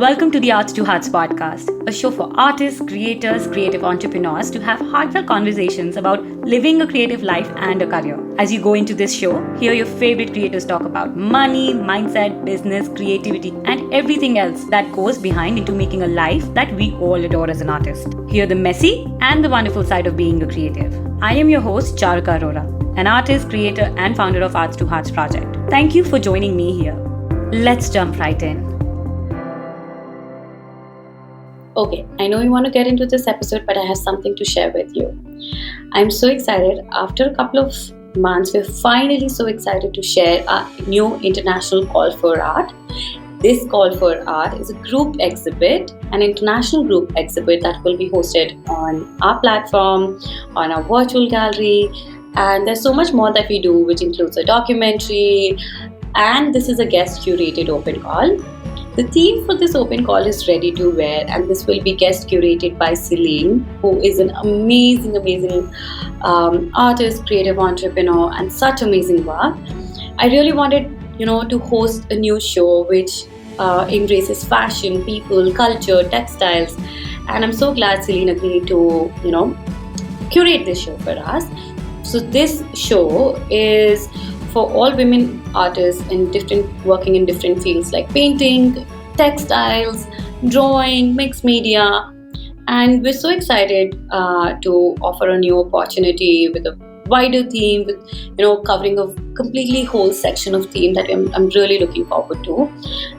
Welcome to the Arts to Hearts podcast, a show for artists, creators, creative entrepreneurs to have heartfelt conversations about living a creative life and a career. As you go into this show, hear your favorite creators talk about money, mindset, business, creativity, and everything else that goes behind into making a life that we all adore as an artist. Hear the messy and the wonderful side of being a creative. I am your host, Charika Arora, an artist, creator, and founder of Arts to Hearts project. Thank you for joining me here. Let's jump right in. Okay, I know you want to get into this episode, but I have something to share with you. I'm so excited. After a couple of months, we're finally so excited to share our new international call for art. This call for art is a group exhibit, an international group exhibit that will be hosted on our platform, on our virtual gallery, and there's so much more that we do, which includes a documentary, and this is a guest curated open call. The theme for this open call is ready to wear, and this will be guest curated by Celine, who is an amazing artist, creative entrepreneur, and such amazing work. I really wanted, to host a new show which embraces fashion, people, culture, textiles, and I'm so glad Celine agreed to, curate this show for us. So this show is for all women artists working in different fields like painting, textiles, drawing, mixed media, and we're so excited to offer a new opportunity with a wider theme, with covering a completely whole section of theme that I'm really looking forward to.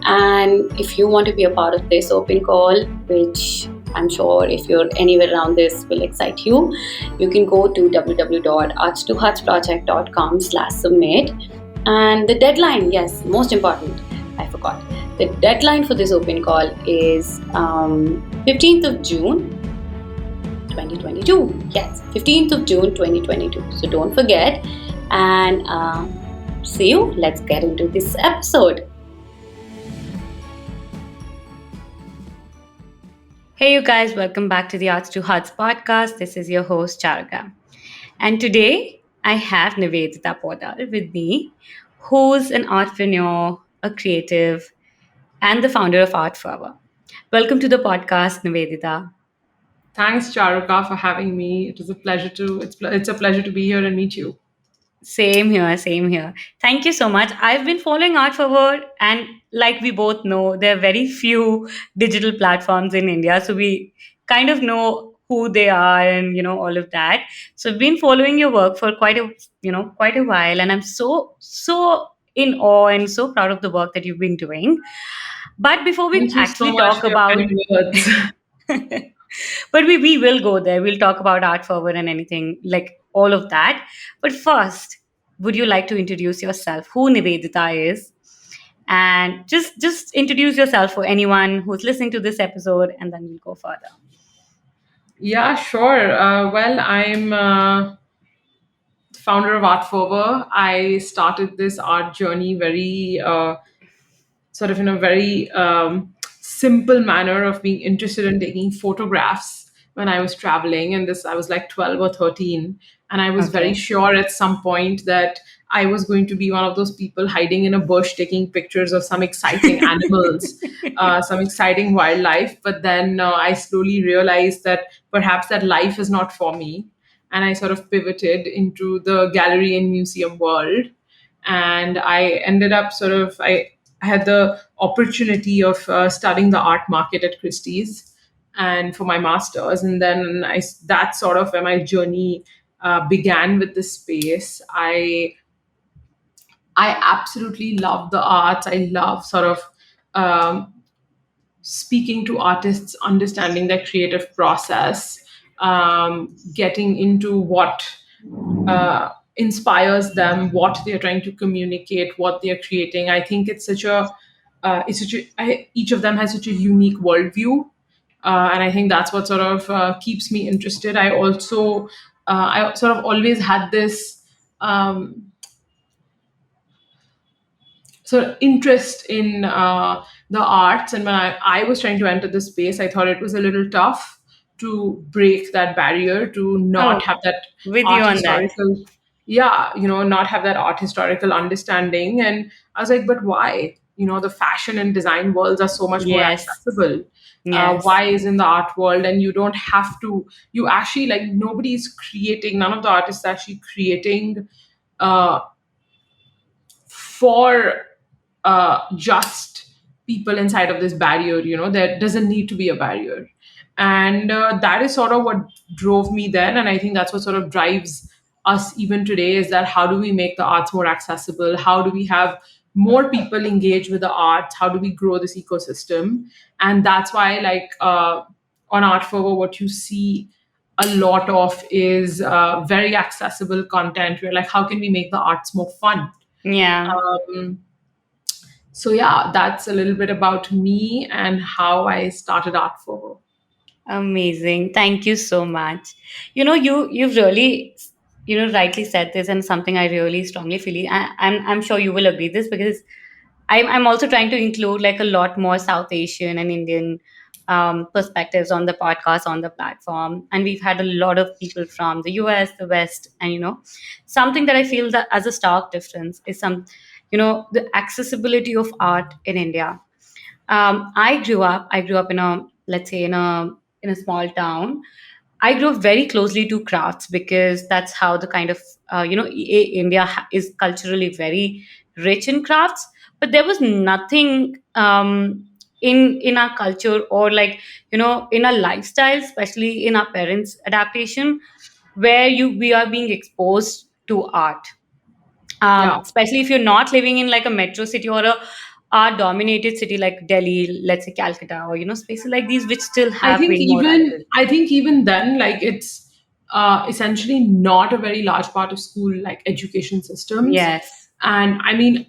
And if you want to be a part of this open call, which I'm sure if you're anywhere around this will excite you, you can go to www.arts2heartsproject.com/submit. And the deadline, yes, most important, I forgot. The deadline for this open call is 15th of June 2022. Yes, 15th of June 2022. So don't forget. And see you. Let's get into this episode. Hey, you guys, welcome back to the Arts to Hearts podcast. This is your host, Charika. And today I have Nivedita Poddar with me, who's an entrepreneur, a creative, and the founder of Fervour. Welcome to the podcast, Nivedita. Thanks, Charika, for having me. It was a pleasure it's a pleasure to be here and meet you. Same here. Thank you so much. I've been following Fervour, and like we both know, there are very few digital platforms in India, so we kind of know who they are and all of that. So I've been following your work for quite a while, and I'm so in awe and so proud of the work that you've been doing. But before we Thank you so actually much talk for your about kind words. but we will go there. We'll talk about Fervour and anything like all of that. But first, would you like to introduce yourself, who Nivedita is? And just introduce yourself for anyone who's listening to this episode, and then we'll go further. Yeah, sure. Well, I'm founder of Fervour. I started this art journey very sort of in a very simple manner of being interested in taking photographs when I was traveling. And this, I was like 12 or 13. And I was very Okay. sure at some point that I was going to be one of those people hiding in a bush taking pictures of some exciting animals, some exciting wildlife. But then I slowly realized that perhaps that life is not for me. And I sort of pivoted into the gallery and museum world. And I ended up I had the opportunity of studying the art market at Christie's and for my master's. And then that's sort of where my journey began with this space. I absolutely love the arts. I love sort of speaking to artists, understanding their creative process, getting into what inspires them, what they're trying to communicate, what they're creating. I think it's each of them has such a unique worldview, and I think that's what sort of keeps me interested. I sort of always had this sort of interest in the arts, and when I was trying to enter the space, I thought it was a little tough to break that barrier, to not have that With you art on that. historical, yeah, not have that art historical understanding. And I was like, but why? the fashion and design worlds are so much more Yes. accessible. Yes. Why is in the art world, and you don't have to, you actually, like, nobody's creating, none of the artists actually creating uh, for just people inside of this barrier. There doesn't need to be a barrier. And that is sort of what drove me then. And I think that's what sort of drives us even today, is that how do we make the arts more accessible? How do we have more people engage with the arts? How do we grow this ecosystem? And that's why, like, on Art Fervour, what you see a lot of is very accessible content. We're like, how can we make the arts more fun? Yeah. um, so yeah, that's a little bit about me and how I started Art Forward. Amazing. Thank you so much. You've really, rightly said this, and something I really strongly feel. I'm sure you will agree this, because I'm also trying to include like a lot more South Asian and Indian perspectives on the podcast, on the platform, and we've had a lot of people from the US, the West, and something that I feel that as a stark difference is the accessibility of art in India. I grew up in a, let's say, in a small town. I grew up very closely to crafts, because that's how the kind of India is culturally very rich in crafts. But there was nothing in our culture, or like in our lifestyle, especially in our parents' adaptation, where you we are being exposed to art, Yeah. especially if you're not living in like a metro city or a art dominated city like Delhi, let's say Calcutta, or spaces like these which still I have think way more even writers. I think even then, like, it's essentially not a very large part of school, like, education systems. Yes. And I mean,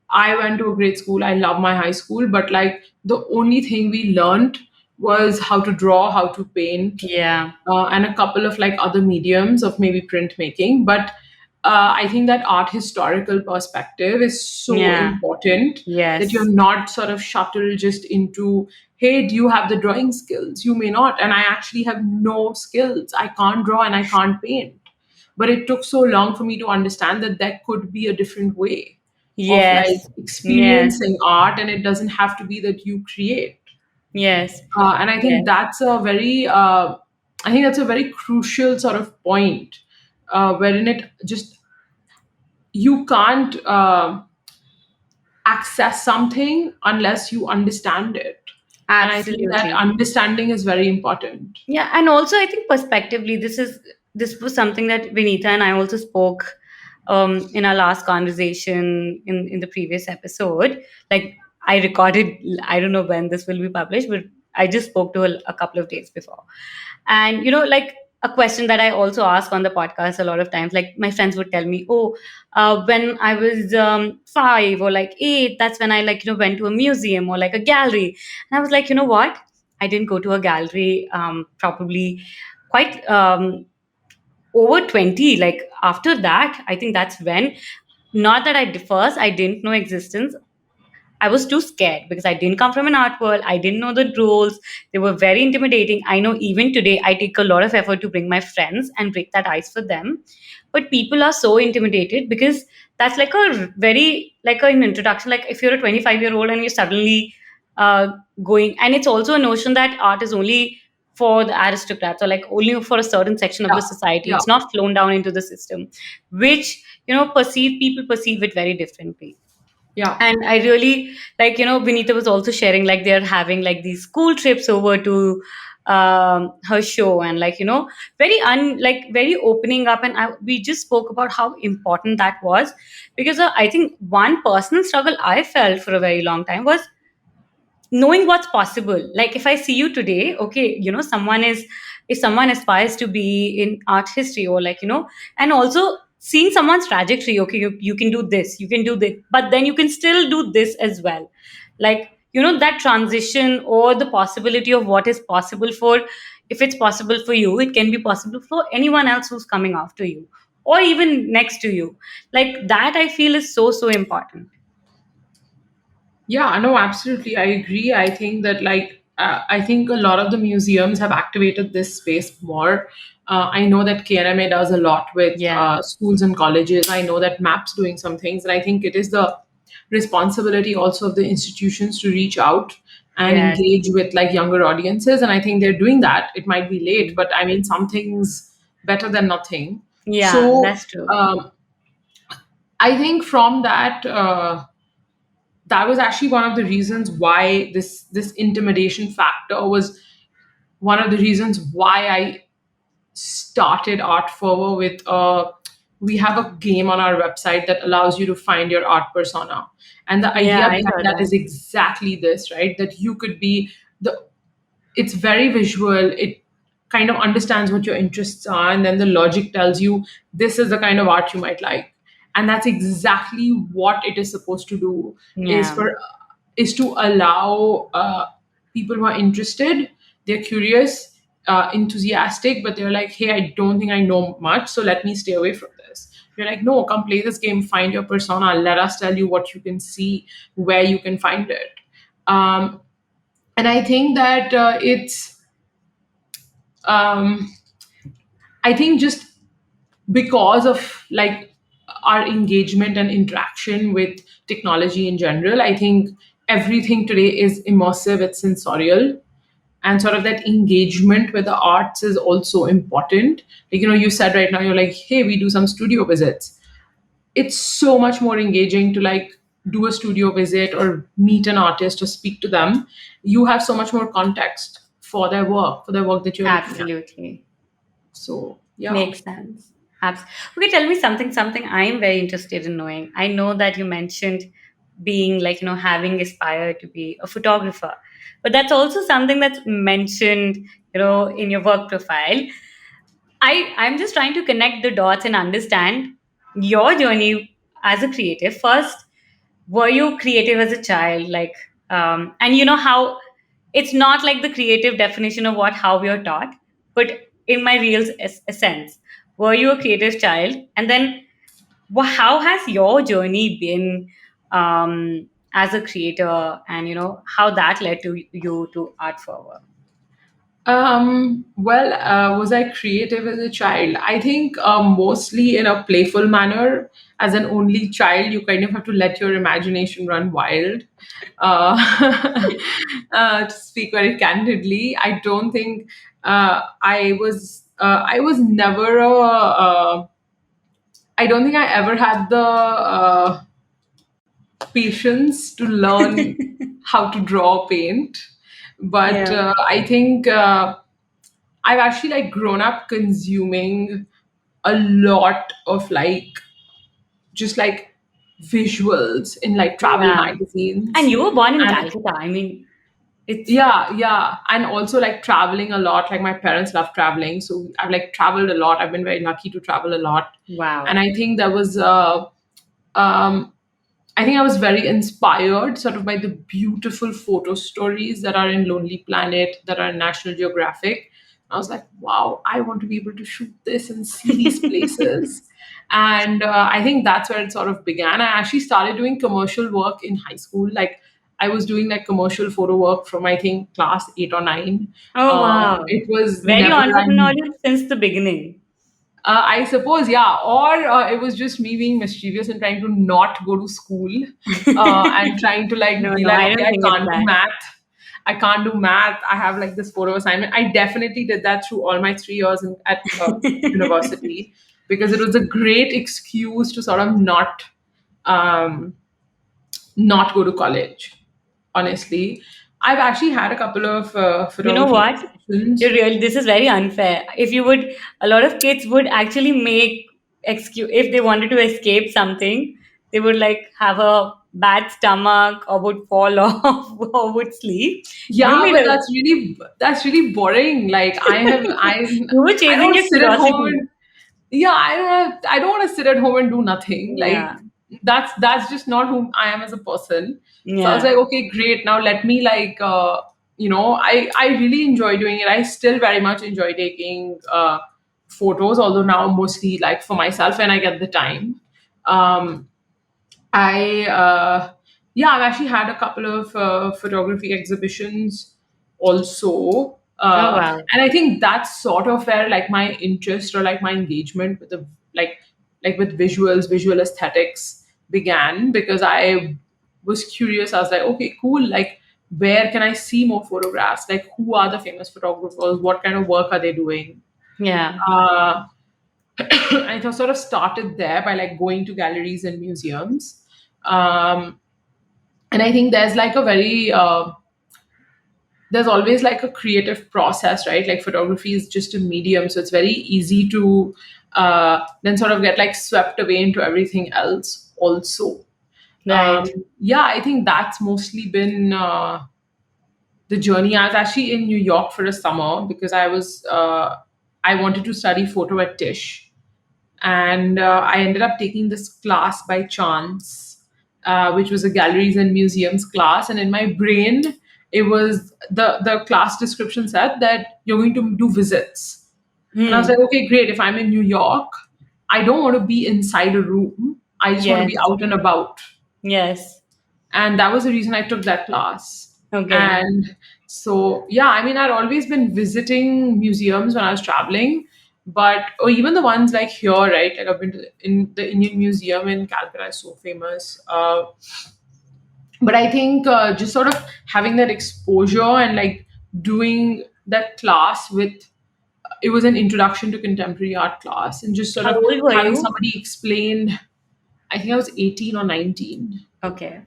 I went to a great school. I love my high school, but like the only thing we learned was how to draw, how to paint, Yeah. and a couple of like other mediums of maybe printmaking. But I think that art historical perspective is so Yeah. important, that you're Yes. not sort of shuttled just into, hey, do you have the drawing skills? You may not. And I actually have no skills. I can't draw and I can't paint. But it took so long for me to understand that there could be a different way of like Yes. Yes. experiencing art, and it doesn't have to be that you create. Yes. And I think Yes. that's a very crucial sort of point, wherein it just, you can't access something unless you understand it. And I think that Absolutely. understanding is very important. Yeah, and also I think perspectively, this was something that Vinita and I also spoke in our last conversation in the previous episode. Like, I recorded, I don't know when this will be published, but I just spoke to her a couple of days before. And like a question that I also ask on the podcast a lot of times, like my friends would tell me, oh, when I was 5 or like 8, that's when I like went to a museum or like a gallery. And I was like, you know what? I didn't go to a gallery probably quite over 20. Like after that, I think that's when, not that first I didn't know existence. I was too scared because I didn't come from an art world. I didn't know the rules. They were very intimidating. I know even today I take a lot of effort to bring my friends and break that ice for them. But people are so intimidated because that's like a very, like an introduction. Like if you're a 25-year-old and you're suddenly uh, going, and it's also a notion that art is only for the aristocrats or like only for a certain section of Yeah, the society. yeah, It's not flown down into the system, which, people perceive it very differently. yeah. And I really like, Vinita was also sharing like they're having like these school trips over to her show, and like like very opening up. And we just spoke about how important that was, because I think one personal struggle I felt for a very long time was knowing what's possible. Like if I see you today, okay, someone is, if someone aspires to be in art history, or like and also seeing someone's trajectory, okay, you can do this, you can do this, but then you can still do this as well. Like that transition, or the possibility of what is possible for, if it's possible for you, it can be possible for anyone else who's coming after you, or even next to you. Like that I feel is so so important. Yeah, no, absolutely. I agree. I think that, like, I think a lot of the museums have activated this space more. I know that KNMA does a lot with Yeah. schools and colleges. I know that MAP's doing some things. And I think it is the responsibility also of the institutions to reach out and Yes. engage with like younger audiences, and I think they're doing that. It might be late, but I mean, something's better than nothing. Yeah, So that's true. I think from that, that was actually one of the reasons why this intimidation factor was one of the reasons why I started Art Fervour with we have a game on our website that allows you to find your art persona. And the Yeah, idea I behind heard that that. is exactly this, right? That you could be the it's very visual. It kind of understands what your interests are, and then the logic tells you this is the kind of art you might like. And that's exactly what it is supposed to do, is Yeah, for is to allow people who are interested, they're curious, enthusiastic, but they're like, hey, I don't think I know much, so let me stay away from this. You're like, no, come play this game, find your persona, let us tell you what you can see, where you can find it. um, and I think that um, I think just because of like our engagement and interaction with technology in general, I think everything today is immersive, it's sensorial, and sort of that engagement with the arts is also important. Like, you said right now, you're like, hey, we do some studio visits. It's so much more engaging to like do a studio visit or meet an artist or speak to them. You have so much more context for their work that you're looking at. absolutely. So yeah. Makes sense. Okay, tell me something I'm very interested in knowing. I know that you mentioned being like, having aspired to be a photographer, but that's also something that's mentioned, in your work profile. I'm just trying to connect the dots and understand your journey as a creative. First, were you creative as a child? Like, and you know how it's not like the creative definition of how we are taught, but in my real essence, were you a creative child? And then, how has your journey been as a creator, and how that led to you to art forward? Well, was I creative as a child? I think mostly in a playful manner. As an only child, you kind of have to let your imagination run wild. To speak very candidly, I don't think I was. I was never a. I don't think I ever had the patience to learn how to draw paint, but Yeah. I think. I've actually like grown up consuming a lot of like just like visuals in like travel Yeah. And magazines. you were born in And Calcutta. I mean, it's yeah. And also like traveling a lot. Like my parents love traveling. So I've like traveled a lot. I've been very lucky to travel a lot. And wow. I think that was um I think I was very inspired sort of by the beautiful photo stories that are in Lonely Planet, that are in National Geographic. I was like, wow, I want to be able to shoot this and see these places. And I think that's where it sort of began. I actually started doing commercial work in high school. Like, I was doing like commercial photo work from, I think, class 8 or 9. Oh, wow. It was Very never, entrepreneurial since the beginning. I suppose, yeah. Or it was just me being mischievous and trying to not go to school, and trying to like No, be no, like, I okay, don't I think it's can't do that. math. I can't do math. I have like this photo assignment. I definitely did that through all my 3 years at university, because it was a great excuse to sort of um, not go to college. Honestly, I've actually had a couple of You know photography what? exhibitions. This is very unfair. If you would, a lot of kids would actually make excuse if they wanted to escape something, they would like have a bad stomach or would fall off or would sleep. You Yeah, made but a, that's really boring. Like you were I chasing don't your sit at home curiosity. and yeah, I don't want to sit at home and do nothing. Like Yeah, that's just not who I am as a person. So I was yeah. like, okay, great. Now let me like I really enjoy doing it. I still very much enjoy taking photos, although now mostly like for myself when I get the time. Um I yeah, I've actually had a couple of photography exhibitions also, Oh wow. and I think that's sort of where like my interest or like my engagement like with visuals, visual aesthetics began, because I was curious. I was like, okay, cool. Like, where can I see more photographs? Like, who are the famous photographers? What kind of work are they doing? Yeah. Uh, I sort of started there by like going to galleries and museums. Um, and I think there's like a very there's always like a creative process, right? Like photography is just a medium, so it's very easy to then sort of get like swept away into everything else also. Right. Yeah, I think that's mostly been the journey. I was actually in New York for a summer because I wanted to study photo at Tisch, and I ended up taking this class by chance, which was a galleries and museums class. And in my brain, it was the class description said that you're going to do visits, and I was like, Hmm. okay, great. If I'm in New York, I don't want to be inside a room. I just want to be Yes. out and about. Yes. And that was the reason I took that class. Okay. And so yeah, I mean, I'd always been visiting museums when I was traveling, but or even the ones like here, right? Like I've been to in the Indian Museum in Calcutta is so famous. But I think just sort of having that exposure and like doing that class with it was an introduction to contemporary art class, and just sort How of old were having you? somebody explain. I think I was 18 or 19. Okay.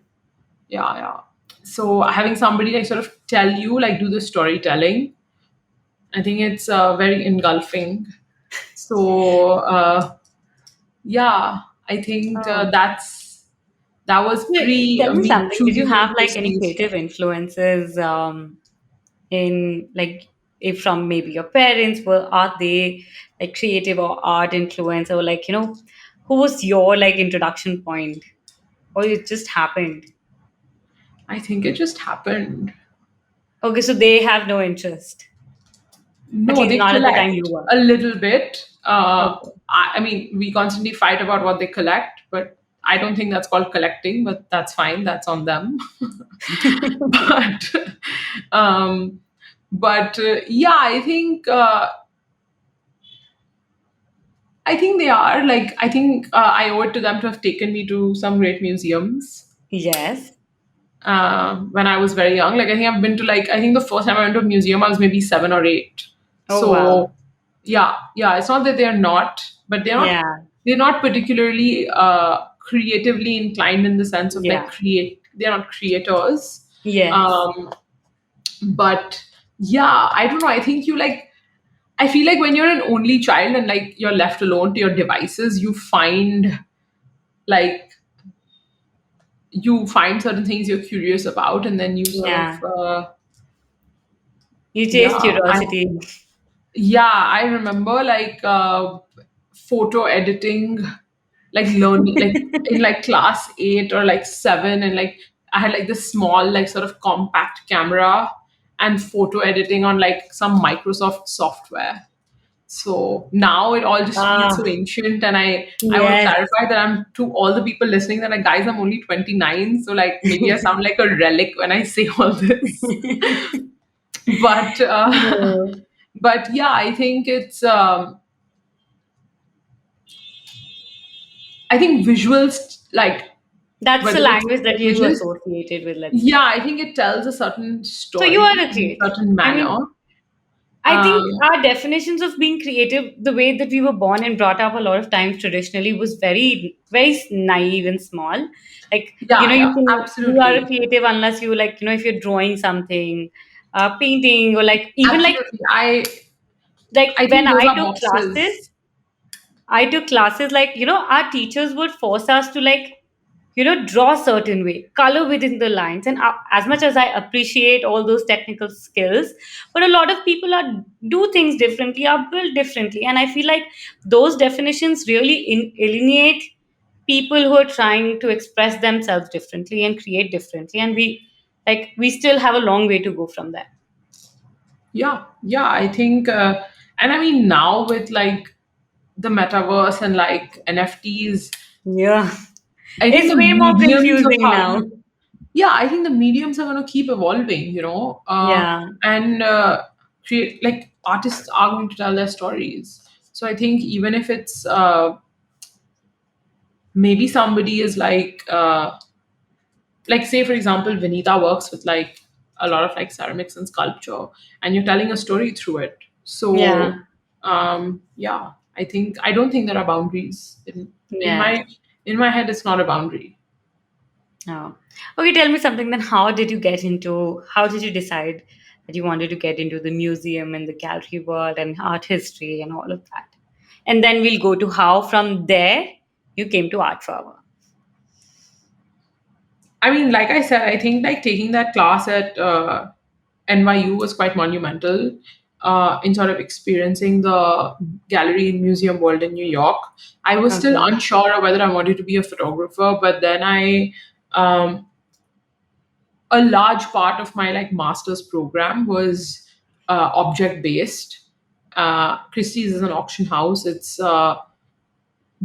Yeah, yeah. So having somebody like sort of tell you, like do the storytelling, I think it's very engulfing. So yeah, I think Oh. that was Wait, pre tell me me something. Did you choosing have like any universities. creative influences in like if from maybe your parents were are they like creative or art influence or like who was your like introduction point or it just happened? I think it just happened. Okay, so they have no interest, at No, least they not at the time you collect were. a little bit. Okay. I mean, we constantly fight about what they collect, but I don't think that's called collecting, but that's fine. That's on them. but um, but yeah, I think they are like I think I owe it to them to have taken me to some great museums Yes. when I was very young. Like I think I've been to like I think the first time I went to a museum I was maybe 7 or 8. Oh wow. So yeah, yeah. It's not that they're not, but Yeah. they're not particularly creatively inclined in the sense of like Yeah. create. They're not creators. Yes. Um, but yeah, I don't know. I think you like I feel like when you're an only child and like you're left alone to your devices, like you find certain things you're curious about, and then you sort of Yeah. You chase yeah, curiosity. I remember like photo editing, like learning like in like class 8 or like 7, and like I had like this small like sort of compact camera and photo editing on like some Microsoft software. So now it all just feels so Ah, ancient, and I want to yes. clarify that I'm to all the people listening that like guys, I'm only 29, so like maybe I sound like a relic when I say all this. But No. but yeah, I think it's I think visuals like That's the whether it's language that you images, associated with, let's say. yeah, I think it tells a certain So you are story a in a creative. certain I manner. mean, I think Um, our definitions of being creative, the way that we were born and brought up a lot of times traditionally was very, very naive and small. Like, yeah, yeah, you are a absolutely, creative unless you like, if you're drawing something, painting, or like, even absolutely. like I when think those I are took classes, boxes. like, our teachers would force us to, like, draw certain way, color within the lines. And as much as I appreciate all those technical skills, but a lot of people do things differently, are built differently. And I feel like those definitions really alienate people who are trying to express themselves differently and create differently. And we still have a long way to go from that. Yeah, yeah, I think, and I mean, now with like the metaverse and like NFTs, Yeah. I think It's the way more mediums of confusing how now. you, yeah, I think the mediums are going to keep evolving, Yeah. and create like artists are going to tell their stories. So I think even if it's maybe somebody is like, like say for example Vinita works with like a lot of like ceramics and sculpture, and you're telling a story through it. Yeah. So yeah, I don't think there are boundaries in Yeah. my head. It's not a boundary. Oh. Okay, tell me something then. How did you decide that you wanted to get into the museum and the gallery world and art history and all of that? And then we'll go to how from there you came to Art Fervour. I mean, like I said, I think like taking that class at NYU was quite monumental in sort of experiencing the gallery and museum world in New York. I was still Okay. unsure of whether I wanted to be a photographer, but then um, a large part of my like master's program was object based. Christie's is an auction house. It's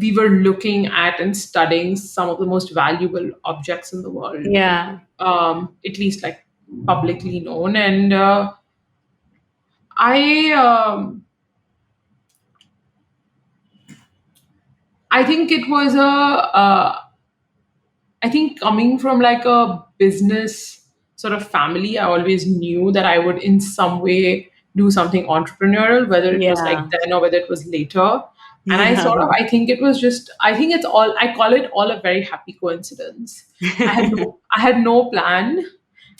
We were looking at and studying some of the most valuable objects in the world, Yeah. at least like publicly known. And I I think it was I think coming from like a business sort of family, I always knew that I would in some way do something entrepreneurial, whether it was like Yeah. then or whether it was later. And I Yeah. sort of, I think it was just, I think it's all, I call it all a very happy coincidence. I had no plan.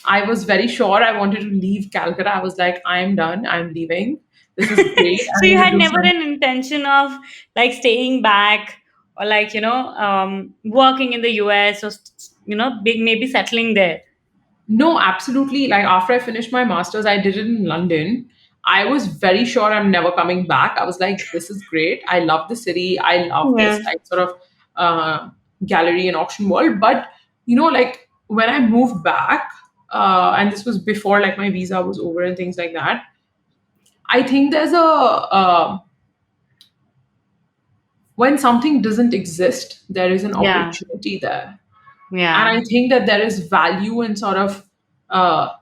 I was very sure I wanted to leave Calcutta. I was like, I'm done. I'm leaving. This is great. So I'm you going to had do never some. an intention of like staying back or like, working in the US or, maybe settling there. No, absolutely. Like after I finished my master's, I did it in London. I was very sure I'm never coming back. I was like, this is great. I love the city. I love this Yeah. like sort of gallery and auction world. But like when I moved back, and this was before like my visa was over and things like that. I think there's a when something doesn't exist, there is an Yeah. opportunity there. And Yeah. I think that there is value in sort of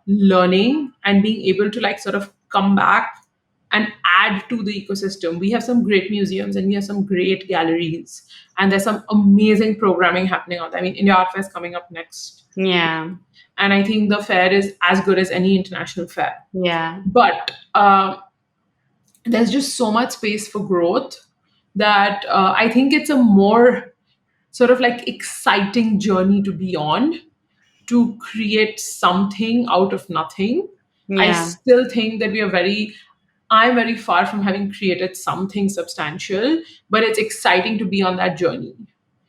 learning and being able to like sort of come back and add to the ecosystem. We have some great museums and we have some great galleries, and there's some amazing programming happening out there. I mean, India Art Fest coming up next week, Yeah. and I think the fair is as good as any international fair. Yeah. But there's just so much space for growth that I think it's a more sort of like exciting journey to be on, to create something out of nothing. I Yeah. still think that I'm very far from having created something substantial, but it's exciting to be on that journey.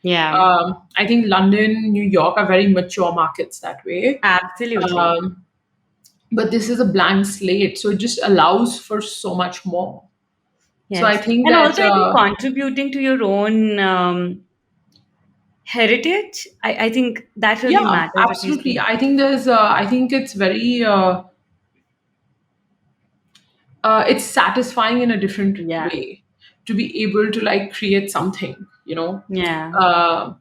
Yeah. I think London, New York are very mature markets that way. Absolutely. Um, but this is a blank slate, so it just allows for so much more. So I Yes. think And that, also, I think contributing to your own heritage, I think that really yeah, matters, at least. absolutely. I think it's very, it's satisfying in a different Yeah. way to be able to like create something. Yeah. uh,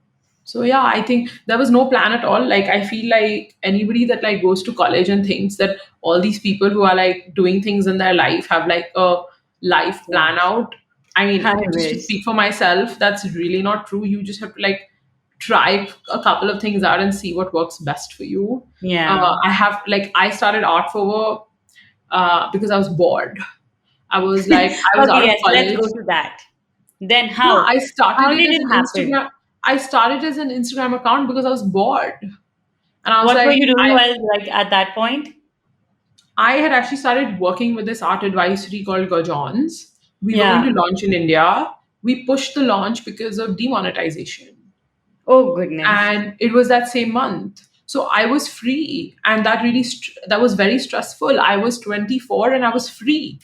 so yeah, I think there was no plan at all. Like I feel like anybody that like goes to college and thinks that all these people who are like doing things in their life have like a life Yeah. plan out. I mean, I just to wish. speak for myself, that's really not true. You just have to like try a couple of things out and see what works best for you. Yeah. I started art for because I was bored. I was Okay, out of yes, let's college. go to that. Then No, how? I started How it did as it an happen? Instagram. I started as an Instagram account because I was bored, and I was What were like, you doing while like at that point? I had actually started working with this art advisory called Gajons. We were going Yeah. to launch in India. We pushed the launch because of demonetization, Oh goodness. and it was that same month. So I was free, and that was very stressful. I was 24 and I was free.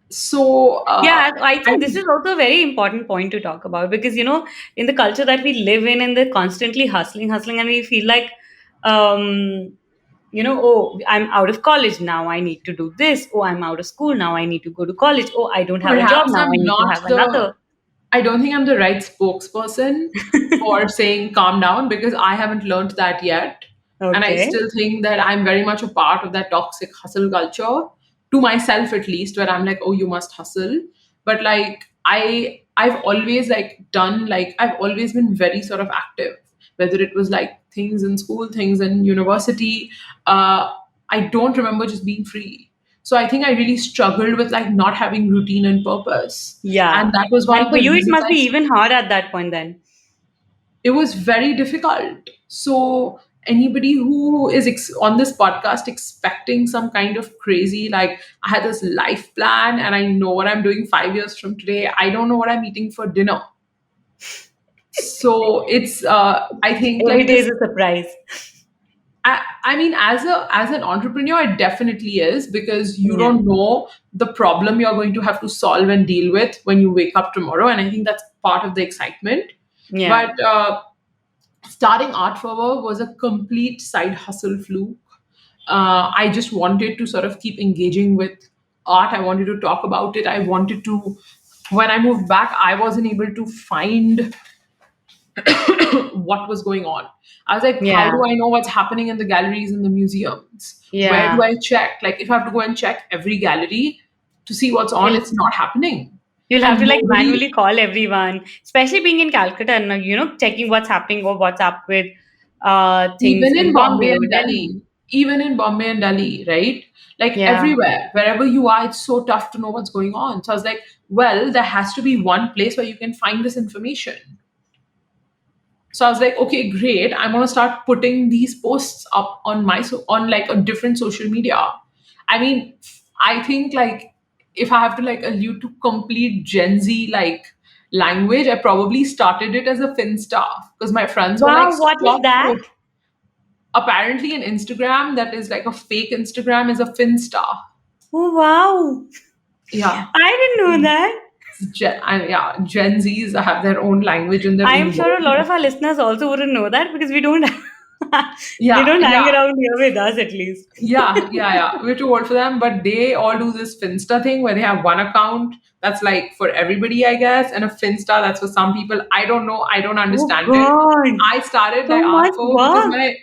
So Yeah, I I think this is also a very important point to talk about because in the culture that we live in and they're constantly hustling, hustling, and we feel like um oh, I'm out of college now, I need to do this. Oh, I'm out of school now, I need to go to college. Oh, I don't have a job perhaps now, I I'm need to not have the another. I don't think I'm the right spokesperson for saying calm down because I haven't learned that yet. And I Okay. still think that I'm very much a part of that toxic hustle culture, to myself at least, where I'm like, oh, you must hustle. But like I've always like done like I've always been very sort of active. whether it was like things in school, things in university. I don't remember just being free. So I think I really struggled with like not having routine and purpose. And Yeah. that was one And of for the you, it reasons must be even hard at that point then. it was very difficult. So anybody who is on this podcast expecting some kind of crazy, like I had this life plan and I know what I'm doing 5 years from today, I don't know what I'm eating for dinner. So it's I think Every like day is this. a surprise. I mean, as an entrepreneur, it definitely is, because you Yeah. don't know the problem you're going to have to solve and deal with when you wake up tomorrow, and I think that's part of the excitement. Yeah. But starting Art Fervour was a complete side hustle fluke. I just wanted to sort of keep engaging with art. I wanted to talk about it. I wanted to. When I moved back, I wasn't able to find what was going on. I was like, how Yeah. do I know what's happening in the galleries and the museums? Where do Yeah. I check? Like, if I have to go and check every gallery to see what's on, You'll it's not happening. you'll have And to like nobody, manually call everyone, especially being in Calcutta and checking what's happening or what's up with things even in in Bombay Bombay or and Delhi. Delhi, even in Bombay and Delhi, right? Like Yeah. everywhere, wherever you are, it's so tough to know what's going on. So I was like, well, there has to be one place where you can find this information. So I was like, okay, great. I'm gonna start putting these posts up on on like a different social media. I mean, I think like if I have to like allude to complete Gen Z like language, I probably started it as a Finsta because my friends were like, Wow, what is stop that? post. Apparently, an Instagram that is like a fake Instagram is a Finsta. Oh wow. Yeah. I didn't know that. Yeah, Gen Zs have their own language and their I am own sure a lot word. of our listeners also wouldn't know that because we don't they Yeah, don't hang yeah. around here with us at least. Yeah. We're too old for them, but they all do this Finsta thing where they have one account that's like for everybody, I guess, and a Finsta that's for some people. I don't know. I don't Oh understand it. God. I started So like art much for because work. my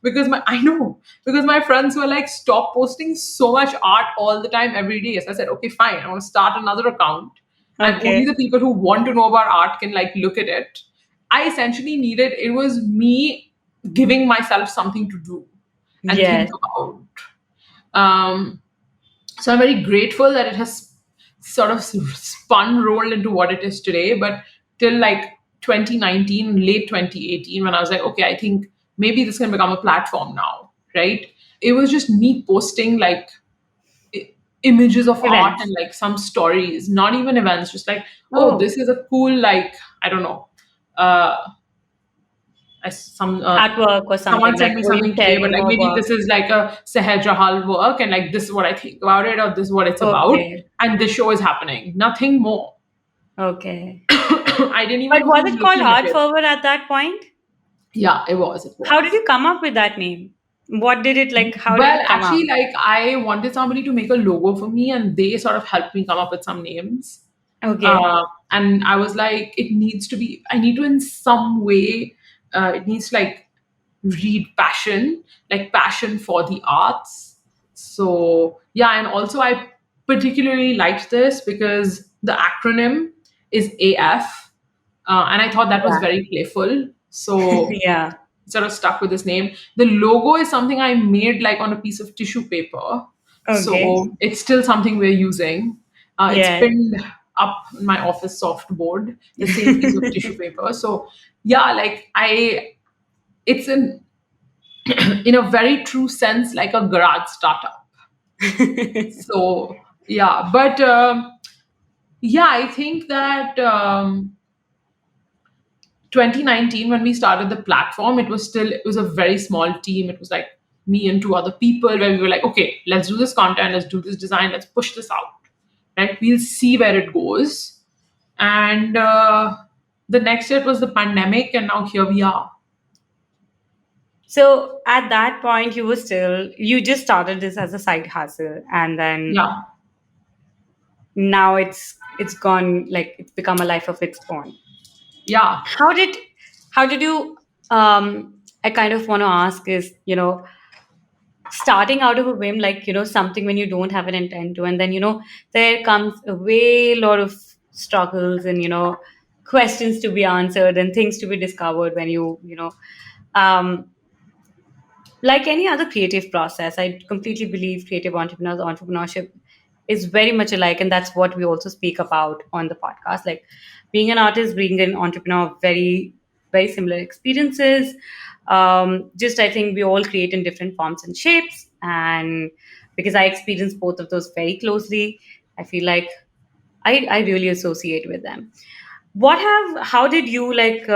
because my I know because my friends were like, stop posting so much art all the time every day. So I said, okay, fine. I want to start another account, and only Okay. the people who want to know about art can like look at it. I essentially needed it was me giving myself something to do and think Yes. about. Um, so I'm very grateful that it has sort of spun rolled into what it is today. But till like 2019, late 2018, when I was like, okay, I think maybe this can become a platform now, right? It was just me posting like images of art Events. and like some stories, not even events, just like, oh, this Oh, is a cool, like, I don't know. Uh, I, some artwork or someone something sent like me were you something today, but sharing like your maybe work? this is like a Sahaj Rahal work, and like this is what I think about it, or this is what it's about, Okay. and this show is happening. Nothing more. Okay. I didn't even But know was who's it called looking at Art it. Fervor at that point? Yeah, it was. It How did was. you come up with that name? What did it like? How did Well, it come actually, out? like I wanted somebody to make a logo for me, and they sort of helped me come up with some names. Okay. Uh, and I was like, it needs to be. I need to in some way. It needs to like read passion, like passion for the arts. So yeah, and also I particularly liked this because the acronym is AF, and I thought that was Yeah. very playful. So Yeah. sort of stuck with this name. The logo is something I made like on a piece of tissue paper. Okay. So it's still something we're using. It's Yeah. pinned up in my office softboard, the same piece of tissue paper. So yeah, like it's in a very true sense like a garage startup. So yeah, but yeah, I think that 2019 when we started the platform, it was a very small team. It was like me and two other people where we were like, okay, let's do this content, let's do this design, let's push this out, right? We'll see where it goes. And the next year it was the pandemic, and now here we are. So at that point, you just started this as a side hustle, and then Yeah, now it's gone like it's become a life of its own. yeah, How did how did you I kind of want to ask is, starting out of a whim, like, something when you don't have an intent to, and then, there comes a way lot of struggles and, questions to be answered and things to be discovered when um, like any other creative process, I completely believe creative entrepreneurship is very much alike, and that's what we also speak about on the podcast. Like being an artist, being an entrepreneur, very very similar experiences. Just I think we all create in different forms and shapes, and because I experience both of those very closely, I feel like I really associate with them. How did you like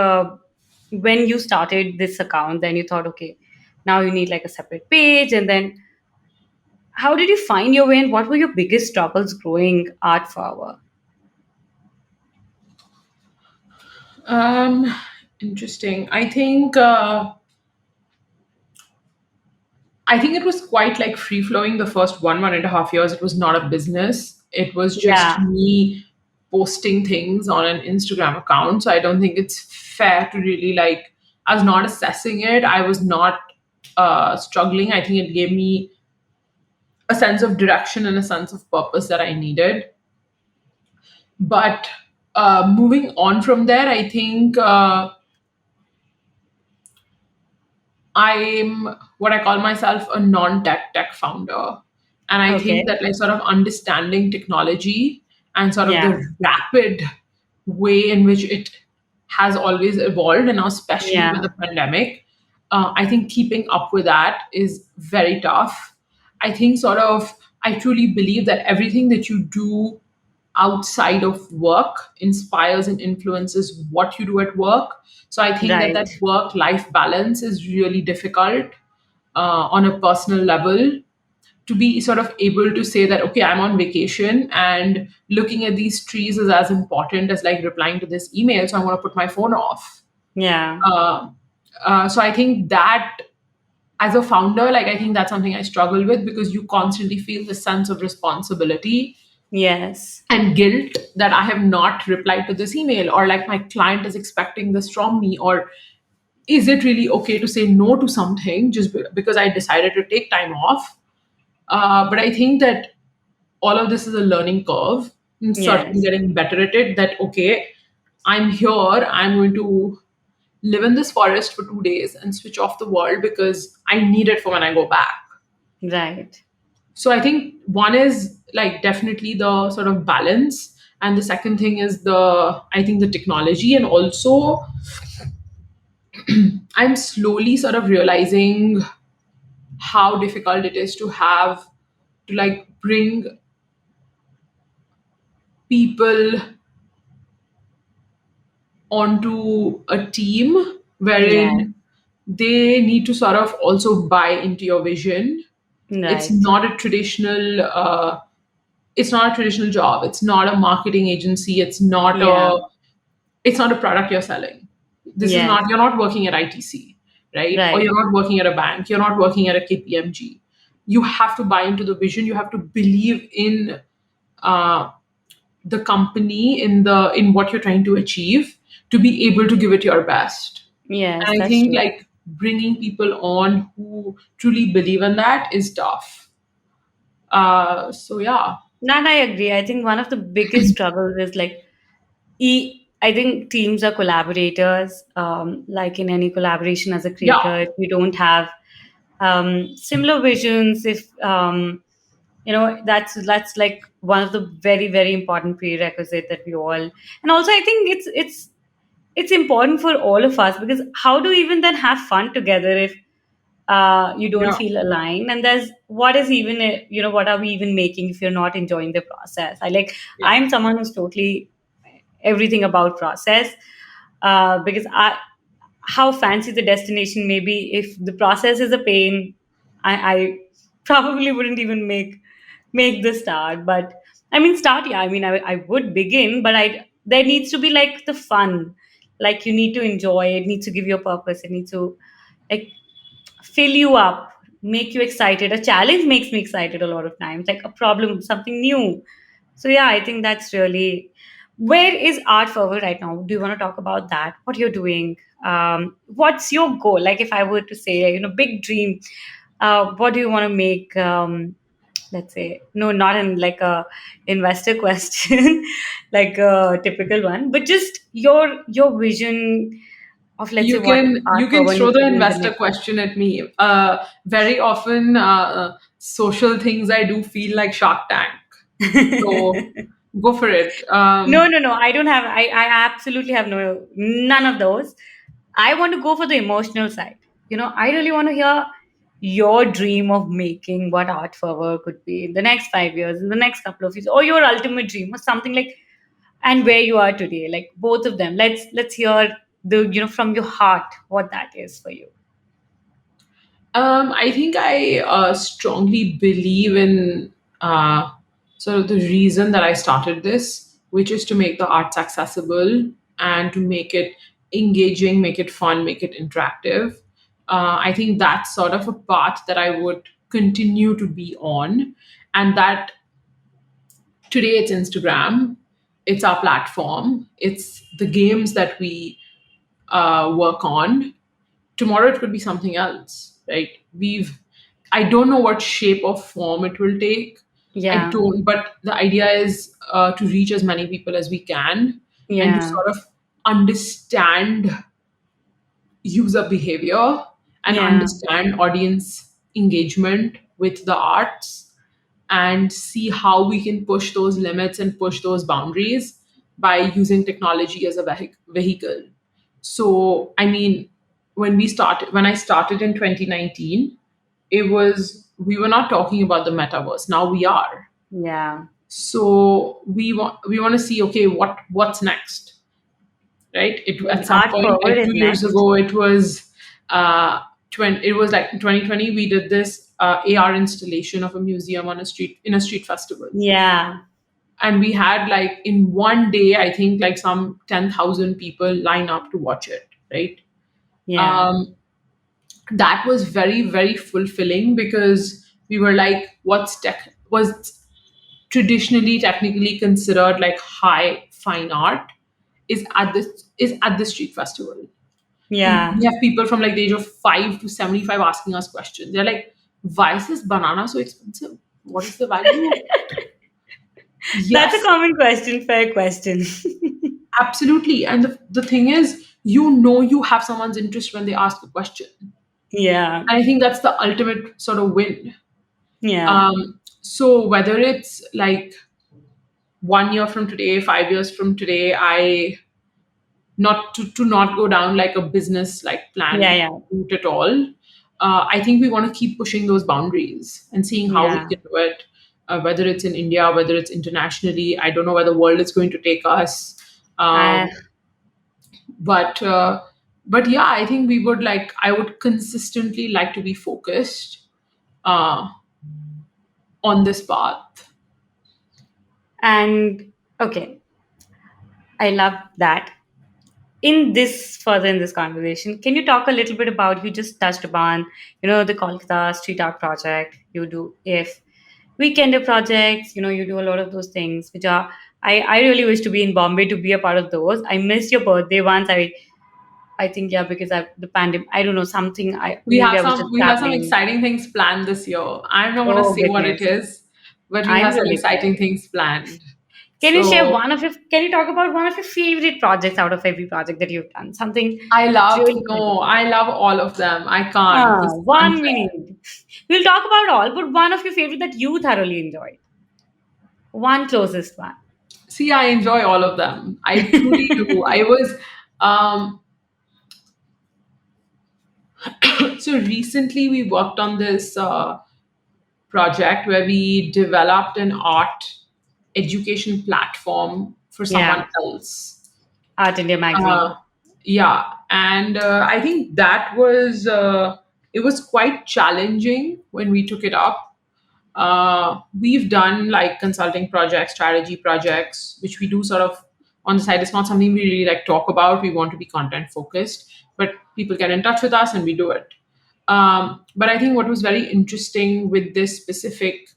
when you started this account, then you thought, okay, now you need like a separate page, and then how did you find your way, and what were your biggest struggles growing Art Flower? Um, Interesting. I think it was quite like free flowing the first 1.5 years. It was not a business. It was just Yeah, me posting things on an Instagram account. So I don't think it's fair to really like, I was not assessing it. I was not struggling. I think it gave me a sense of direction and a sense of purpose that I needed. But moving on from there, I think I'm what I call myself a non-tech founder. And I think okay, that like sort of understanding technology and sort of yeah, the rapid way in which it has always evolved, and now especially with yeah, the pandemic, I think keeping up with that is very tough. I think sort of I truly believe that everything that you do outside of work inspires and influences what you do at work. So I think that right, that work life balance is really difficult on a personal level, to be sort of able to say that okay, I'm on vacation and looking at these trees is as important as like replying to this email, so I want to put my phone off. yeah, uh, so I think that as a founder, like I think that's something I struggle with, because you constantly feel the sense of responsibility yes, and guilt that I have not replied to this email, or like my client is expecting this from me, or is it really okay to say no to something just because I decided to take time off? But I think that all of this is a learning curve. I'm certainly yes, getting better at it. That okay, I'm here, I'm going to live in this forest for 2 days and switch off the world because I need it for when I go back. right, So I think one is like definitely the sort of balance, and the second thing is the I think the technology, and also I'm slowly sort of realizing how difficult it is to have to like bring people onto a team yeah, wherein they need to sort of also buy into your vision. It's right, not a traditional it's not a traditional job. It's not a marketing agency. yeah, It's not a product you're selling. This is yes, not, you're not working at ITC, right? Or right, you're not working at a bank. You're not working at a KPMG. You have to buy into the vision. You have to believe in uh, the company, in what you're trying to achieve, to be able to give it your best. yes, And I that's think true. like bringing people on who truly believe in that is tough. So yeah, And I agree. I think one of the biggest struggles is like I think teams are collaborators. Like in any collaboration as a yeah, creator, if you don't have similar visions, if that's like one of the very very important prerequisite that we all. And also, I think it's important for all of us, because how do we even then have fun together if you don't yeah, feel aligned, and there's what is even what are we even making if you're not enjoying the process? yeah, I'm someone who's totally everything about process, because how fancy the destination may be, if the process is a pain, I probably wouldn't even make the start. But I mean, start, yeah, I mean, I would begin, but I there needs to be like the fun. Like you need to enjoy it, needs to give you a purpose, it needs to like fill you up, make you excited. A challenge makes me excited a lot of times, like a problem, something new. So yeah, I think that's really where is Art Fervour right now? Do you want to talk about that? What you're doing? What's your goal? Like if I were to say, big dream, what do you want to make? let's say, no, not in like a investor question, like a typical one, but just your vision of, let's say, You what can Art you can Forward throw needs the to do in the investor next. question at me. Very often, social things I do feel like Shark Tank. So go for it. No, no, no. I don't have. I absolutely have none of those. I want to go for the emotional side. I really want to hear your dream of making what Art Fervour could be in the next 5 years, in the next couple of years, or your ultimate dream, or something like, and where you are today, like both of them. Let's hear the from your heart what that is for you. I think I strongly believe in sort of the reason that I started this, which is to make the arts accessible and to make it engaging, make it fun, make it interactive. I think that's sort of a path that I would continue to be on, and that today it's Instagram, it's our platform, it's the games that we work on. Tomorrow it could be something else, right? I don't know what shape or form it will take. I Yeah, don't, but the idea is to reach as many people as we can and to yeah, sort of understand user behavior and yeah, understand audience engagement with the arts and see how we can push those limits and push those boundaries by using technology as a vehicle. So, I mean, when I started in 2019, we were not talking about the metaverse. Now we are. yeah. So we want to see, okay, what's next, right? At some Art point, Forward like is 2 years next. ago, it was it was like in 2020 we did this AR installation of a museum on a street in a street festival, Yeah, and we had like in one day I think like some 10,000 people line up to watch it, right? yeah, um, that was very very fulfilling because we were like what's tech was traditionally technically considered like high fine art is at the street festival. And yeah. we have people from like the age of 5 to 75 asking us questions. They're like, why is this banana so expensive? What is the value of it? That's a Yes, common question, fair question. absolutely. And the thing is, you have someone's interest when they ask a question. Yeah, And I think that's the ultimate sort of win. yeah, So whether it's like 1 year from today, 5 years from today, I not to not go down like a business like yeah, plan yeah, route at all. I think we want to keep pushing those boundaries and seeing how we yeah. can do it, whether it's in India, whether it's internationally. I don't know where the world is going to take us, I um, but yeah, I think I would consistently like to be focused uh, on this path. and okay, I love that. In this conversation, can you talk a little bit about, you just touched upon, the Kolkata street art project you do, if weekender projects, you do a lot of those things, which are, I really wish to be in Bombay to be a part of those. I missed your birthday once. I think, yeah, because the pandemic, I don't know, something, We maybe have I was some just we have some traveling. exciting things planned this year. I don't want to Oh say what it goodness, is, but we I'm have some really exciting excited. things planned. Can So you talk about one of your favorite projects out of every project that you've done? Something I love really no, specific. I love all of them. I can't. This is One we unfair. need. We'll talk about all, but one of your favorite that you thoroughly enjoyed. One closest one. See, I enjoy all of them. I truly do. I was um so recently we worked on this project where we developed an art education platform for someone Yeah, else. Art India Uh, magazine. yeah, and I think that was it was quite challenging when we took it up. We've done like consulting projects, strategy projects, which we do sort of on the side. It's not something we really like talk about. We want to be content focused, but people get in touch with us and we do it. But I think what was very interesting with this specific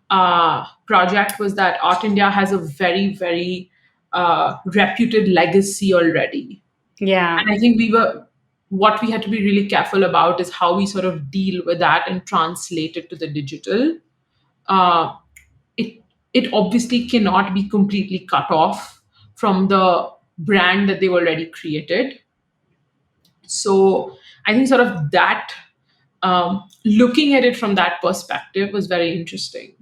project was that Art India has a very, very reputed legacy already. Yeah, And I think what we had to be really careful about is how we sort of deal with that and translate it to the digital. uh, it it obviously cannot be completely cut off from the brand that they've already created. So I think sort of that, looking at it from that perspective was very interesting.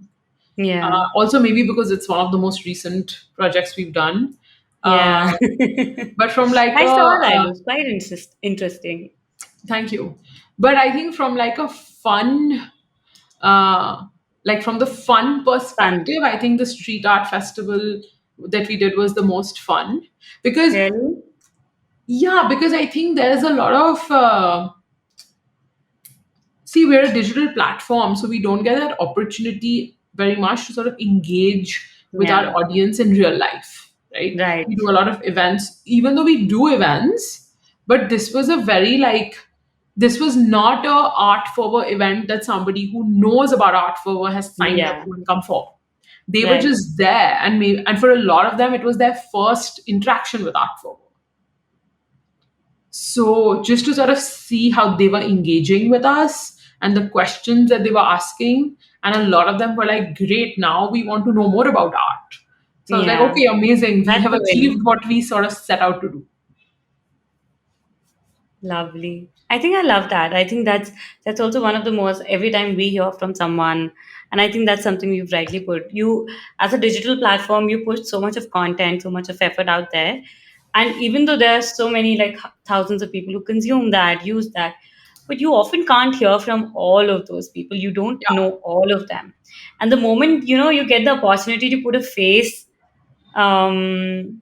Yeah. Also, maybe because it's one of the most recent projects we've done. Yeah. Uh, but from like I a, saw that. It was quite interesting. thank you. But I think from like a fun, uh, like from the fun Fun. perspective, I think the street art festival that we did was the most fun because, Really? yeah, because I think there's a lot of, see, we're a digital platform, so we don't get that opportunity very much to sort of engage with our Yeah. audience in real life, right? We Right. do a lot of events, even though we do events, but this was a very like, this was not a art forward event that somebody who knows about art forward has signed up Yeah. to and come for. They were Right. just there, and maybe, and for a lot of them, it was their first interaction with art forward. So just to sort of see how they were engaging with us and the questions that they were asking, and a lot of them were like, "Great, now we want to know more about art." So I was like, Yeah. "Okay, amazing. We That's have a achieved win. what we sort of set out to do." Lovely. I think I love that. I think that's also one of the most every time we hear from someone, and I think that's something you've rightly put. You as a digital platform, you put so much of content, so much of effort out there. And even though there are so many like thousands of people who consume that, use that, but you often can't hear from all of those people. You don't Yeah, know all of them. And the moment you get the opportunity to put a um,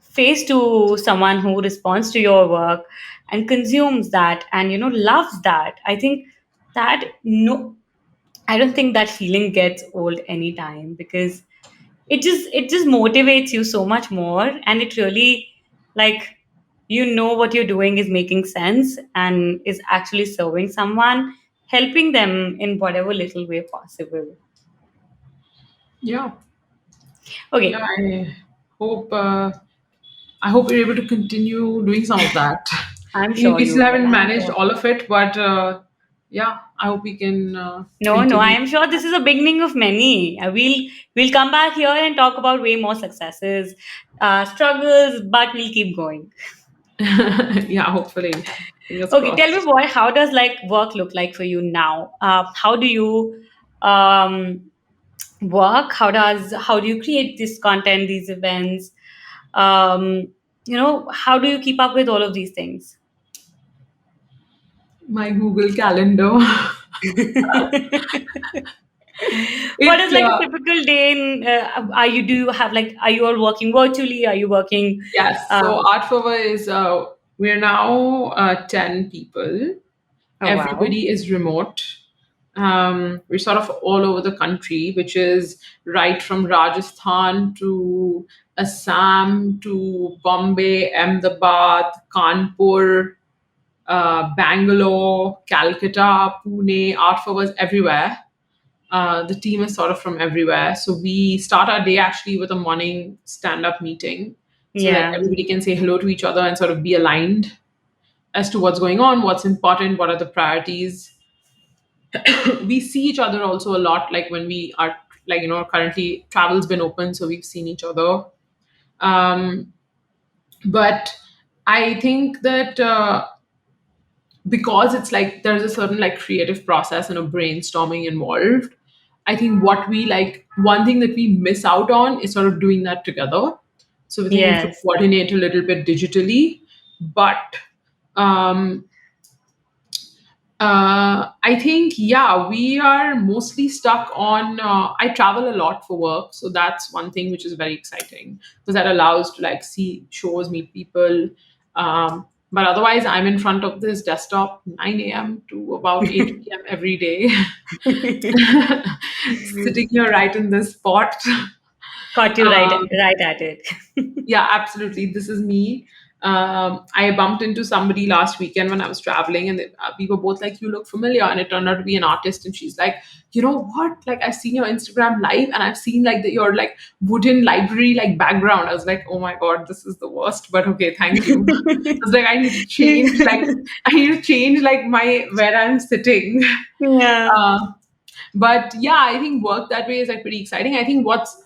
face to someone who responds to your work and consumes that and loves that, I think that no, I don't think that feeling gets old anytime, because it just motivates you so much more, and it really, like, what you're doing is making sense and is actually serving someone, helping them in whatever little way possible. yeah, yeah. Okay. Hope uh, I hope we're able to continue doing some of that. I'm We sure we you still will. haven't I'm managed sure. all of it, but yeah, I hope we can No, no, I continue. am sure this is a beginning of many. We'll come back here and talk about way more successes, struggles, but we'll keep going. Yeah, hopefully. Fingers Okay, tell me, crossed. boy, how does like work look like for you now? How do you um, work? How do you create this content, these events? How do you keep up with all of these things? My Google Calendar. What It is like a typical day in, do you have like, are you all working virtually? Are you working? Yes. So Um, Art Fervour is we're now 10 people. oh, wow. Everybody is remote. We're sort of all over the country, which is right from Rajasthan to Assam to Bombay, Ahmedabad, Kanpur, Bangalore, Calcutta, Pune. Art Fervour is everywhere. The team is sort of from everywhere. So we start our day actually with a morning stand up meeting so that Yeah. everybody can say hello to each other and sort of be aligned as to what's going on, what's important, what are the priorities. We see each other also a lot, like when we are, like, currently travel's been open, so we've seen each other. Um, but I think that because it's like there's a certain like creative process and a brainstorming involved, I think what we like, one thing that we miss out on is sort of doing that together. So we think we have to Yes. coordinate a little bit digitally, but um, I think, yeah, we are mostly stuck on. I travel a lot for work, so that's one thing which is very exciting because that allows to like see shows, meet people. But otherwise, I'm in front of this desktop 9 a.m. to about 8 p.m. every day, sitting here right in this spot. Caught you right, Um, right at it. yeah, absolutely. This is me. I bumped into somebody last weekend when I was traveling, and we were both like, "You look familiar," and it turned out to be an artist. And she's like, "You know what? Like, I've seen your Instagram live, and I've seen like your like wooden library like background." I was like, "Oh my god, this is the worst." But okay, thank you. I was like, "I need to change like I need to change like my where I'm sitting." Yeah. Uh, But yeah, I think work that way is like pretty exciting. I think what's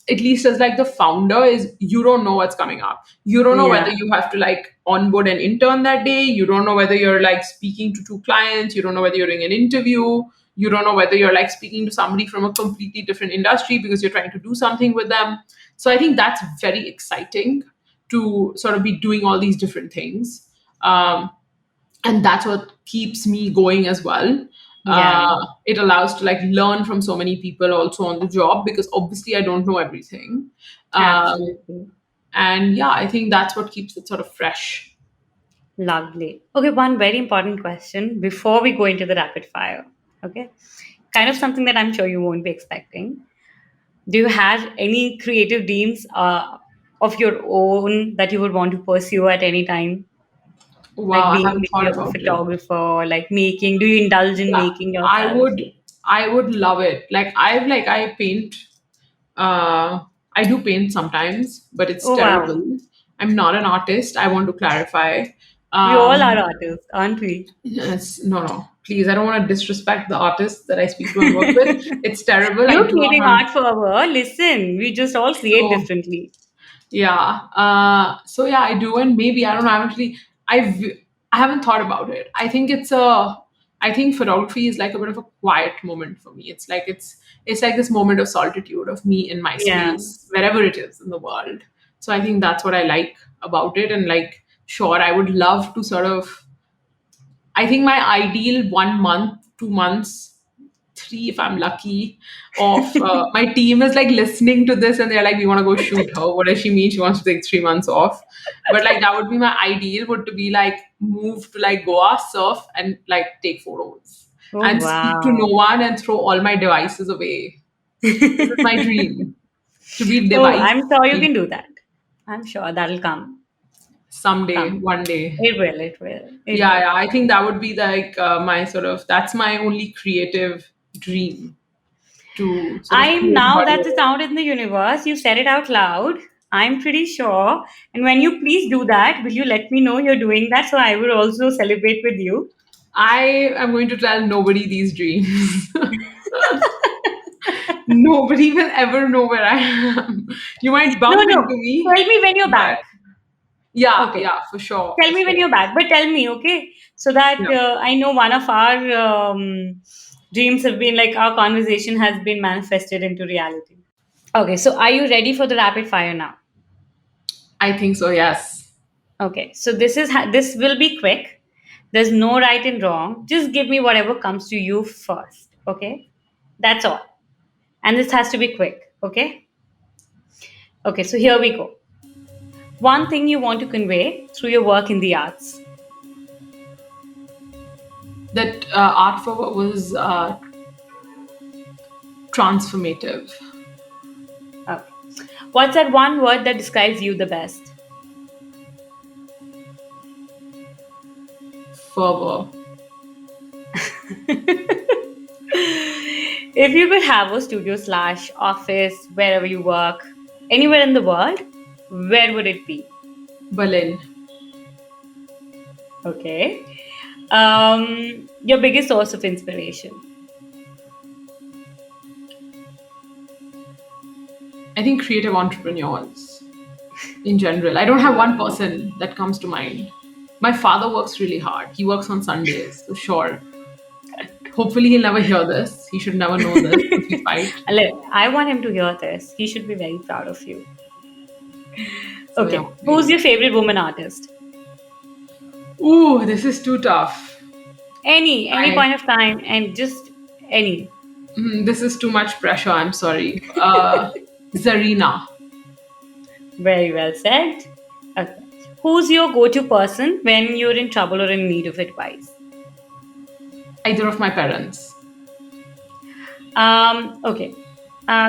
at least as like the founder is you don't know what's coming up. You don't know whether Yeah. you have to like onboard an intern that day. You don't know whether you're like speaking to two clients. You don't know whether you're doing an interview. You don't know whether you're like speaking to somebody from a completely different industry because you're trying to do something with them. So I think that's very exciting to sort of be doing all these different things. And that's what keeps me going as well. Yeah. It allows to like learn from so many people also on the job because obviously I don't know everything. um, Absolutely. and yeah, I think that's what keeps it sort of fresh. Lovely. Okay, one very important question before we go into the rapid fire. Okay. Kind of something that I'm sure you won't be expecting. Do you have any creative dreams of your own that you would want to pursue at any time? Wow, Like I being haven't maybe thought a about it. photographer, or like making, do you indulge in Yeah, making I yourself? would. I would love it. I paint. I do paint sometimes, but it's Oh, wow. terrible. I'm not an artist. I want to clarify. We all are Um, artists, aren't we? Yes, no, no. Please, I don't want to disrespect the artists that I speak to and work with. It's terrible. I You're do not creating want art forever. Listen, we just all create so differently. yeah. So yeah, I do, and maybe I don't know. I haven't really, I've I haven't thought about it. I think photography is like a bit of a quiet moment for me. It's like this moment of solitude of me in my Yeah. space, wherever it is in the world. So I think that's what I like about it, and like, sure, I would love to sort of. I think my ideal 1 month, 2 months, three if I'm lucky, of my team is like listening to this and they're like, we want to go shoot her. What does she mean? She wants to take 3 months off. But like that would be my ideal, would to be like move to like Goa, surf, and like take photos Oh, and speak to no wow. one and throw all my devices away. This is my dream, to be Oh, device I'm sure you free can do that. I'm sure that'll someday, come. one day. It will, it will, it Yeah, will. yeah, I think that would be like my sort of, that's my only creative dream, to sort of I'm create now body that of it's work. out in the universe, you said it out loud. I'm pretty sure. And when you please do that, will you let me know you're doing that so I will also celebrate with you? I am going to tell nobody these dreams. Nobody will ever know where I am. You might No, bump into no. me, Tell me when you're but back. yeah, Okay. yeah, for sure, Tell for me when sure. you're back, but tell me, okay? So that Yeah. I know one of our dreams have been like our conversation has been manifested into reality. Okay, so are you ready for the rapid fire now? I think so, yes. Okay, so this will be quick. There's no right and wrong. Just give me whatever comes to you first. Okay, that's all. And this has to be quick. Okay. Okay, so here we go. One thing you want to convey through your work in the arts. That art forward was transformative. Okay. What's that one word that describes you the best? Fervor. If you could have a studio slash office wherever you work, anywhere in the world, where would it be? Berlin. Okay. Your biggest source of inspiration. I think creative entrepreneurs in general. I don't have one person that comes to mind. My father works really hard. He works on Sundays, so sure. Hopefully, he'll never hear this. He should never know this if we fight. Look, I want him to hear this. He should be very proud of you. So, yeah. Okay. Who's your favorite woman artist? Ooh, this is too tough. Any I point of time, and just any. This is too much pressure. I'm sorry. Zarina. Very well said. Okay. Who's your go-to person when you're in trouble or in need of advice? Either of my parents. Okay.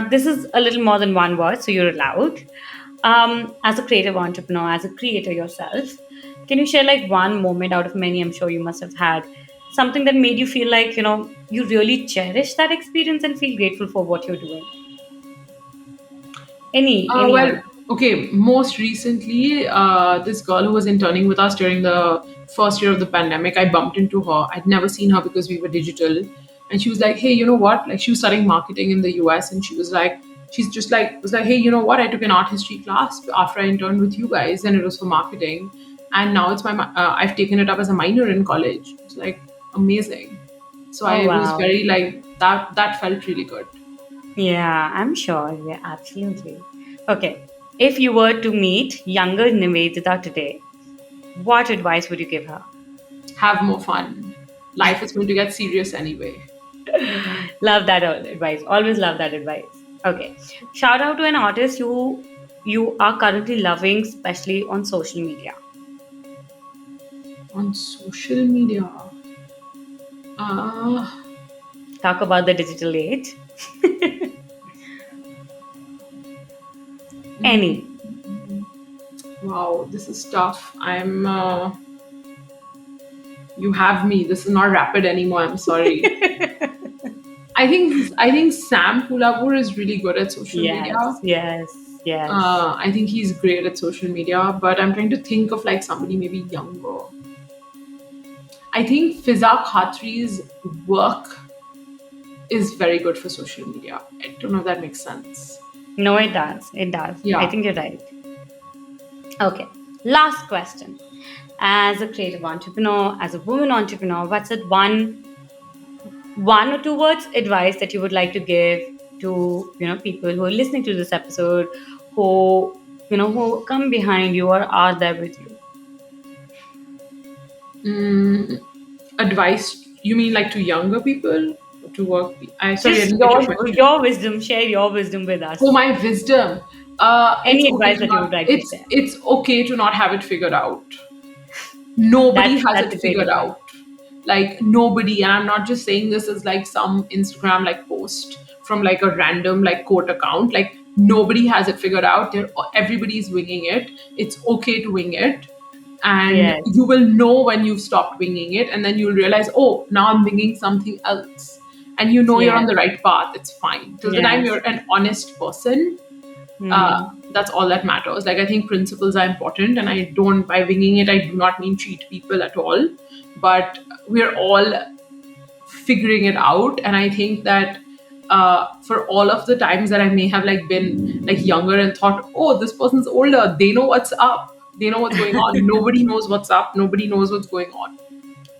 This is a little more than one word, so you're allowed. As a creative entrepreneur, as a creator yourself, can you share like one moment out of many I'm sure you must have had? Something that made you feel like, you really cherish that experience and feel grateful for what you're doing? Anyone? Well, okay. Most recently, this girl who was interning with us during the first year of the pandemic, I bumped into her. I'd never seen her because we were digital. And she was like, hey, you know what? Like, she was studying marketing in the US, and she was like, she's just like, was like, hey, you know what? I took an art history class after I interned with you guys, and it was for marketing. And now it's I've taken it up as a minor in college. It's like amazing. So Oh, I was wow. very like, that felt really good. Yeah, I'm sure. Yeah, absolutely. Okay. If you were to meet younger Nivedita today, what advice would you give her? Have more fun. Life is going to get serious anyway. Love that advice. Always love that advice. Okay. Shout out to an artist who you are currently loving, especially on social media. On social media. Uh, Talk about the digital age. mm, Any. wow, this is tough. You have me. This is not rapid anymore. I'm sorry. I think Sam Kulapur is really good at social media. Yes, yes, yes. I think he's great at social media, but I'm trying to think of like somebody maybe younger. I think Fiza Khatri's work is very good for social media. I don't know if that makes sense. No, it does. It does. I Yeah. think you're right. Okay. Last question. As a creative entrepreneur, as a woman entrepreneur, what's that one or two words advice that you would like to give to people who are listening to this episode, who who come behind you or are there with you? Mm, advice? You mean like to younger people to work? I sorry, I Just didn't get your question. your wisdom. Share your wisdom with Oh, us. my wisdom. It's Any okay advice to that you would not. like to It's share. it's okay to not have it figured out. Nobody has That's it a great figured advice. out. Like nobody, and I'm not just saying this as like some Instagram like post from like a random like quote account. Like nobody has it figured out. Everybody's winging it. It's okay to wing it, and Yes, you will know when you've stopped winging it, and then you'll realize, oh, now I'm winging something else, and you know you're on yes, the right path. It's fine till the time yes. you're an honest person. Hmm. That's all that matters. Like I think principles are important, and I don't, by winging it, I do not mean cheat people at all. But we're all figuring it out, and I think that for all of the times that I may have like been like younger and thought, oh, this person's older, they know what's up, they know what's going on. Nobody knows what's up. Nobody knows what's going on.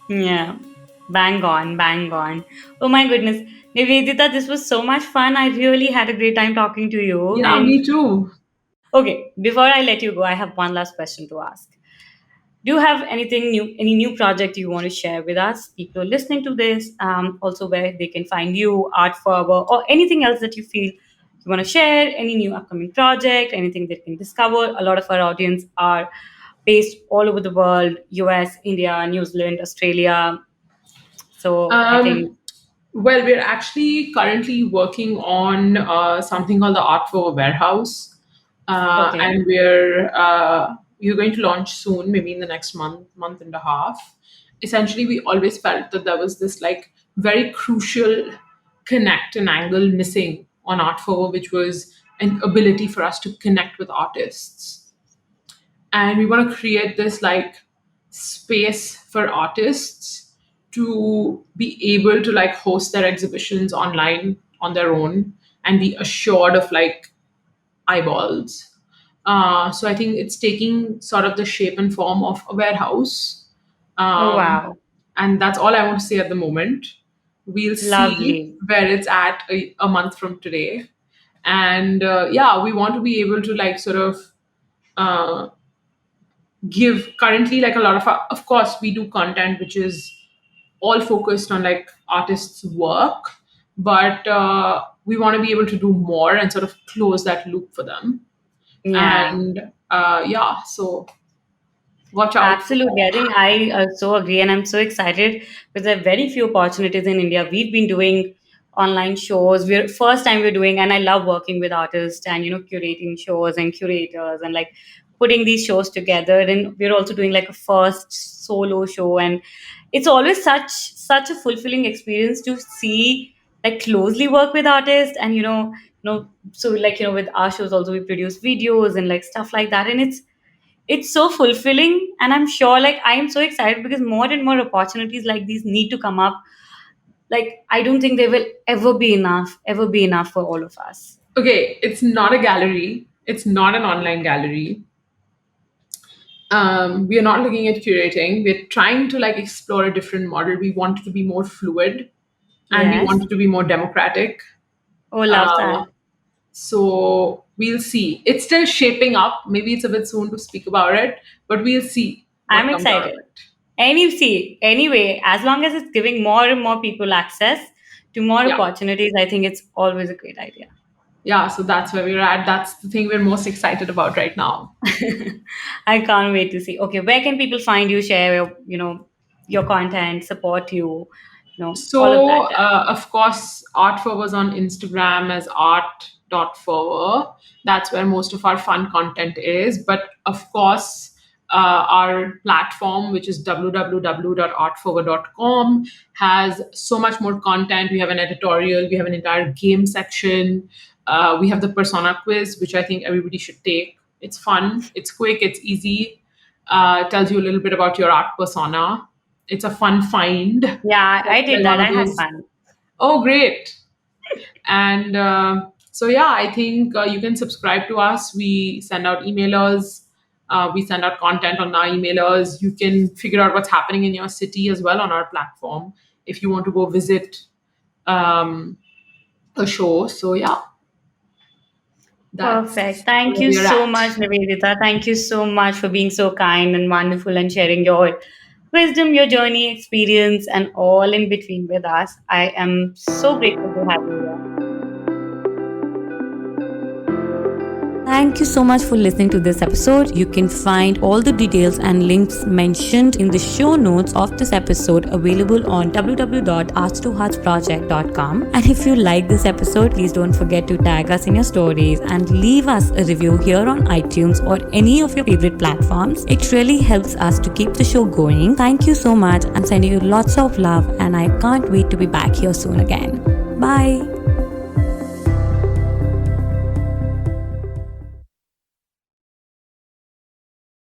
Yeah. Bang on, bang on. Oh my goodness. Nivedita, this was so much fun. I really had a great time talking to you. Yeah, And me too. okay, before I let you go, I have one last question to ask. Do you have anything new, any new project you want to share with us? People listening to this, also where they can find you, Art Fervour, or anything else that you feel you want to share, any new upcoming project, anything they can discover. A lot of our audience are based all over the world, US, India, New Zealand, Australia. So I think, Um, well, we're actually currently working on something called the Art for Warehouse, okay. and we're going to launch soon, maybe in the next month and a half. Essentially, we always felt that there was this like very crucial connect and angle missing on Art for, which was an ability for us to connect with artists, and we want to create this like space for artists to be able to like host their exhibitions online on their own and be assured of like eyeballs. So I think it's taking sort of the shape and form of a warehouse, Oh, um, wow. and that's all I want to say at the moment. We'll see Lovely. where it's at a month from today, and yeah, we want to be able to like sort of uh, give currently like a lot of course we do content which is all focused on like artists work, but we want to be able to do more and sort of close that loop for them. Yeah. And yeah, so watch out for Absolutely. I more. think I so agree, and I'm so excited because there are very few opportunities in India. We've been doing online shows. We're first time we're doing, and I love working with artists and curating shows and curators and like putting these shows together. And we're also doing like a first solo show, and it's always such a fulfilling experience to see like closely work with artists and so like with our shows also we produce videos and like stuff like that, and it's so fulfilling. And I'm sure like I am so excited because more and more opportunities like these need to come up Like, I don't think they will ever be enough for all of us. Okay, it's not a gallery. It's not an online gallery. We are not looking at curating. We're trying to like explore a different model. We want it to be more fluid, and we Yes. want it to be more democratic. Oh, love Uh, that. so we'll see. It's still shaping up. Maybe it's a bit soon to speak about it, but we'll see I'm what comes out of excited. it. Anyway, as long as it's giving more and more people access to more Yeah. opportunities, I think it's always a great idea. Yeah, so that's where we're at. That's the thing we're most excited about right now. I can't wait to see. Okay, where can people find you, share your content, support you, all of So, that. of course, Art Fervour was on Instagram as art.fervour. That's where most of our fun content is. But of course, our platform, which is www.artfervour.com, has so much more content. We have an editorial, we have an entire game section, we have the persona quiz, which I think everybody should take. It's fun, it's quick, it's easy. It tells you a little bit about your art persona. It's a fun find. Yeah, I Like did one that. of I had those. fun. Oh, great! And so yeah, I think you can subscribe to us. We send out emailers. We send out content on our emailers. You can figure out what's happening in your city as well on our platform if you want to go visit um, a show. So yeah, Perfect. that's Thank where you we're so at. much, Nivedita. Thank you so much for being so kind and wonderful and sharing your wisdom, your journey, experience, and all in between with us. I am so grateful to have you here. Thank you so much for listening to this episode. You can find all the details and links mentioned in the show notes of this episode available on www.arts2heartsproject.com. And if you like this episode, please don't forget to tag us in your stories and leave us a review here on iTunes or any of your favorite platforms. It really helps us to keep the show going. Thank you so much and sending you lots of love, and I can't wait to be back here soon again. Bye.